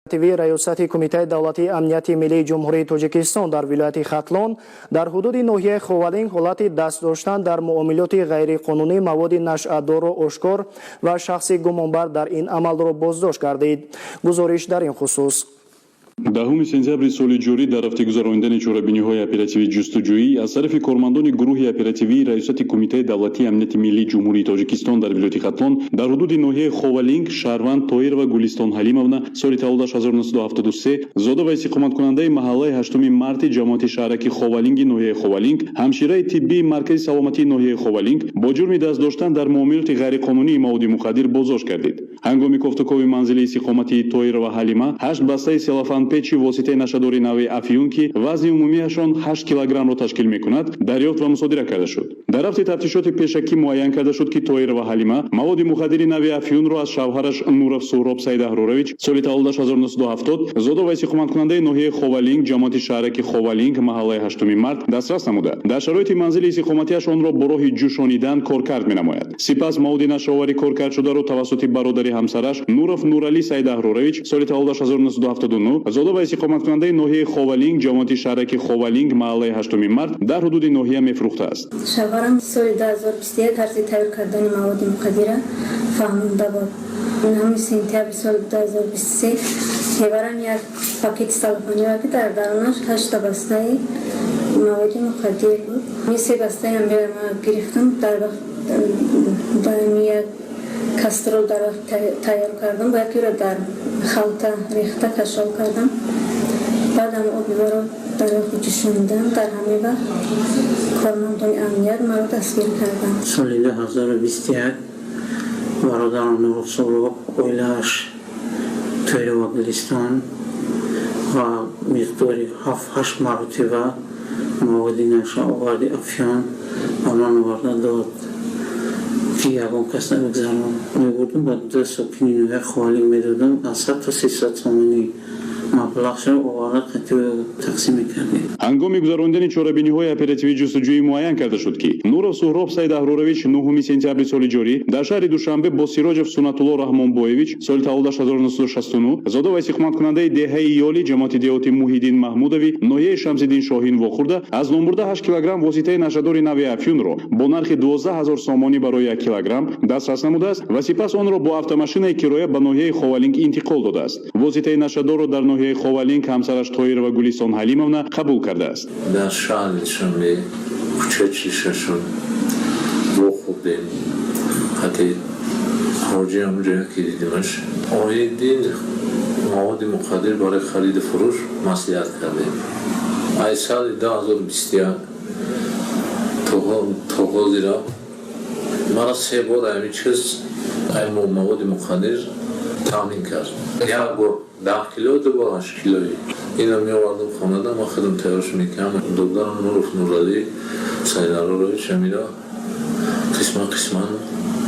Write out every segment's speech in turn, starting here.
تیوی ریاست کمیته دولتی امنیتی ملی جمهوری تاجیکستان در ولایت ختلان در حدود ناحیه خوالینگ حالت دست داشتن در معاملات غیر قانونی مواد نشأت‌دار را آشکار و شخصی گمانبر در این عمل را بازداشت گردید. گزارش در این خصوص. 10 сентябри соли ҷорӣ дар рафти гузарондани чорабиниҳои оперативии ҷустуҷӯӣ аз тарафи кормандони гурӯҳи оперативии раёсати кумитаи давлатии амнияти миллии ҷумҳурии тоҷикистон дар вилояти хатлон дар ҳудуди ноҳияи ховалинг шаҳрванд тоирова гулистон ҳалимовна соли таваллудаш 1973 зода ва истиқоматкунандаи маҳаллаи 8 марти ҷамоати шаҳраки ховалинги ноҳияи ховалинг ҳамшираи тиббии маркази саломатии ноҳияи ховалинг бо ҷурми даст доштан дар муомилоти ғайриқонунии маводи мухаддир боздошт гардид. ҳангоми кофтукови манзили истиқоматии тоирова ҳалима 8 бастаи селофан печи воситаи нашадори нави афиюн ки вазни умумияшон 8 килограммро ташкил мекунад дарёфт ва мусодира карда шуд. дар рафти тафтишоти пешакӣ муайян карда шуд ки тоирова ҳалима маводи мухаддири нави афиюнро аз шавҳараш нуров суҳроб сайдаҳрурович соли таваллудаш 1970 зода ва истиқоматкунандаи ноҳияи ховалинг ҷамоати шаҳраки ховалинг маҳаллаи 8 март дастрас намуда дар шароити манзили истиқоматиаш онро бо роҳи ҷӯшонидан коркард менамояд. сипас маводи нашаварӣ коркардшударо тавассути бародари ҳамсараш нуров нуралӣ сайдаҳрурович соли таваллудаш 1979 зода ва истиқоматкунандаи ноҳияи ховалинг ҷамоати шаҳраки ховалинг маҳаллаи 8 март дар ҳудуди ноҳия мефурӯхтааст. шавҳарам соли 2021 тарзи тайёр кардани маводи мухаддира фаҳмонда буд. ҳамин сентябри соли 2023 ҳеварам як пакети салофанӣ ки дар дарунаш 8 бастаи маводи мухаддир буд. ин 3 бастаи гирифтам дар як кастрол дар тайёр кардам бо якиро дар халта рехта кашол кардам. баъдам обиро дар ҷӯшондам. дар ҳамин вақт кормандони амният маро дастгир карданд. соли 2021 бародарам нуров суҳроб оилааш тоирова гулистон ва миқдори 7-8 маротиба маводи нашаоварди афион ба ман оварда дод ки ягон кас намегзарон мебурдам ба дастопини ноҳияи ховалинг медодам аз 100 то 300 сомонӣ ҳангоми гузарондани чорабиниҳои оперативии ҷустуҷӯӣ муайян карда шуд ки нуров суҳроб сайдаҳрурович 9 сентябри соли ҷорӣ дар шаҳри душанбе бо сироҷев сунатулло раҳмонбоевич соли таваллудаш 1969 зода ва истиқоматкунандаи деҳаи ёли ҷамоати деҳоти муҳиддин маҳмудови ноҳияи шамсиддин шоҳин вохӯрда аз номбурда 8 килограмм воситаи нашадори нави афюнро бо нархи 12 000 сомонӣ барои 1 килограмм дастрас намудааст ва сипас онро бо автомашинаи кироя ба ноҳияи ховалинг интиқол додааст. воситаи нашадорро дар ноҳияи ховалинг ҳамсараш тоирова гулистон ҳалимовна қабул кардааст. дар шаҳри душанбе кӯчаи чишашон вохӯрдем ҳатти ҳоҷиам ҷоя ки дидимаш оидин маводи муқаддир барои хариду фурӯш маслиҳат кардем. аз соли 2021 то ҳозира мара 3 бор ҳамин чиз маводи муқаддир таъмин кард. як бор 10 кило, 2 бор 8 килои ина меовардам хонада ма худам тайёрш мекардам. додарам нуров нуралӣ сайдаҳрурович амира қисман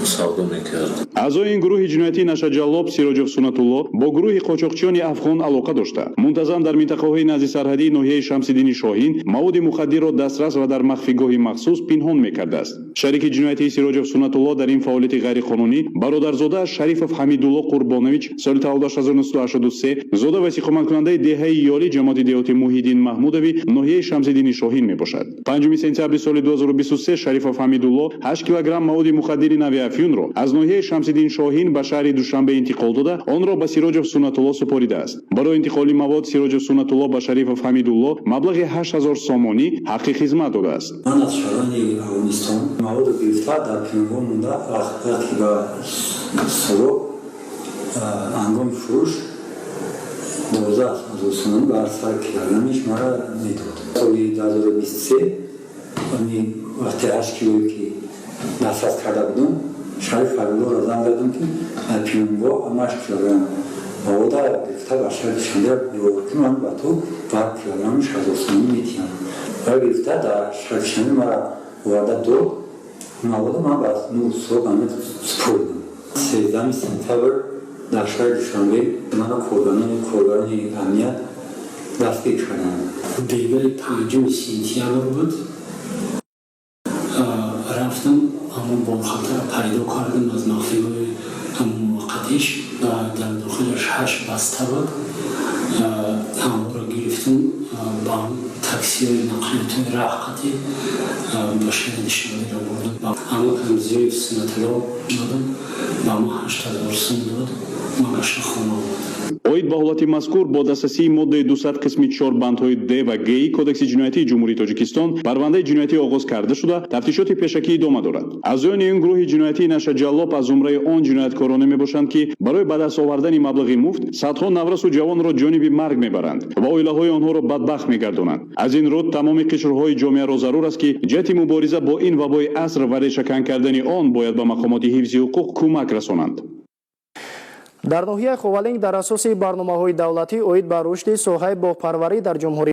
савдо мекард. аъзои ин гурӯҳи ҷиноятии нашаҷаллоб сироҷев сунатулло бо гурӯҳи қочоқчиёни афғон алоқа дошта мунтазам дар минтақаҳои назди сарҳадии ноҳияи шамсиддини шоҳин маводи мухаддирро дастрас ва дар махфигоҳи махсус пинҳон мекардааст. шарики ҷиноятии сироҷев сунатулло дар ин фаъолияти ғайриқонунӣ бародарзодааш шарифов ҳамидулло қурбонович соли таваллудаш 1983 зода ва истиқоматкунандаи деҳаи ёли ҷамоати деҳоти муҳиддин маҳмудови ноҳияи шамсиддини шоҳин мебошад. 5 сентябри соли 2023 шарифов ҳамидулло 8 килограмм маводи мухаддири нави афюнро аз ноҳияи шамсиддин шоҳин ба шаҳри душанбе интиқол дода онро ба сироҷев сунатулло супоридааст. барои интиқоли мавод сироҷев сунатулло ба шарифов ҳамидулло маблағи 8000 сомонӣ ҳаққи хизмат додааст. ман аз шаҳрванди афғонистон маводро гирифта дар пингон монда вақти ба суҳроб ҳангоми фурӯш 12000 сомонӣ ба ҳар килограммиш мара медод. соли 2023 вақти 8 килои ки дастрас карда будам шариф ҳамидуллоро занг задам ки пингон 8 килограмм мавода гирифта ба шаҳри душанбе меовард ки ман ба ту 2 килограммиш 1000 сомонӣ метиҳам. ва гирифта дар шаҳри душанбе мара оварда дод мавода ман ба нур суҳроб амир супоридам. 13 сентябр дар шаҳри душанбе мана коргарони амният дастгир карданд. девали 5 сентябр буд рафтам ҳамон борхатаро пайдо кардам аз махфиҳои ҳамон муваққатиш ва дар дохилаш 8 баста سبب همه رو گرفتیم با تاکسی های نقلیه راحتی به شهر شمالی رو بردم اما همزیای سنتلا دادم با ما 80 برسون داد ما بشه خونه آمد оид ба ҳолати мазкур бо дастасии моддаи 200 қисми 4 бандҳои д ва г кодекси ҷиноятии ҷумҳурии тоҷикистон парвандаи ҷиноятӣ оғоз карда шуда тафтишоти пешакӣ идома дорад. аъзоёни ин гурӯҳи ҷиноятии наша ҷаллоб аз зумраи он ҷинояткороне мебошанд ки барои ба даст овардани маблағи муфт садҳо наврасу ҷавонро ҷониби марг мебаранд ва оилаҳои онҳоро бадбахт мегардонанд. аз ин рӯ тамоми қишрҳои ҷомеаро зарур аст ки ҷиҳати мубориза бо ин вабои аср ва решакан кардани он бояд ба мақомоти ҳифзи ҳуқуқ кӯмак расонанд. дар ноҳияи Ховалинг дар асоси барномаҳои давлатӣ оид ба рушди соҳаи боғпарварӣ дар ҷумҳурии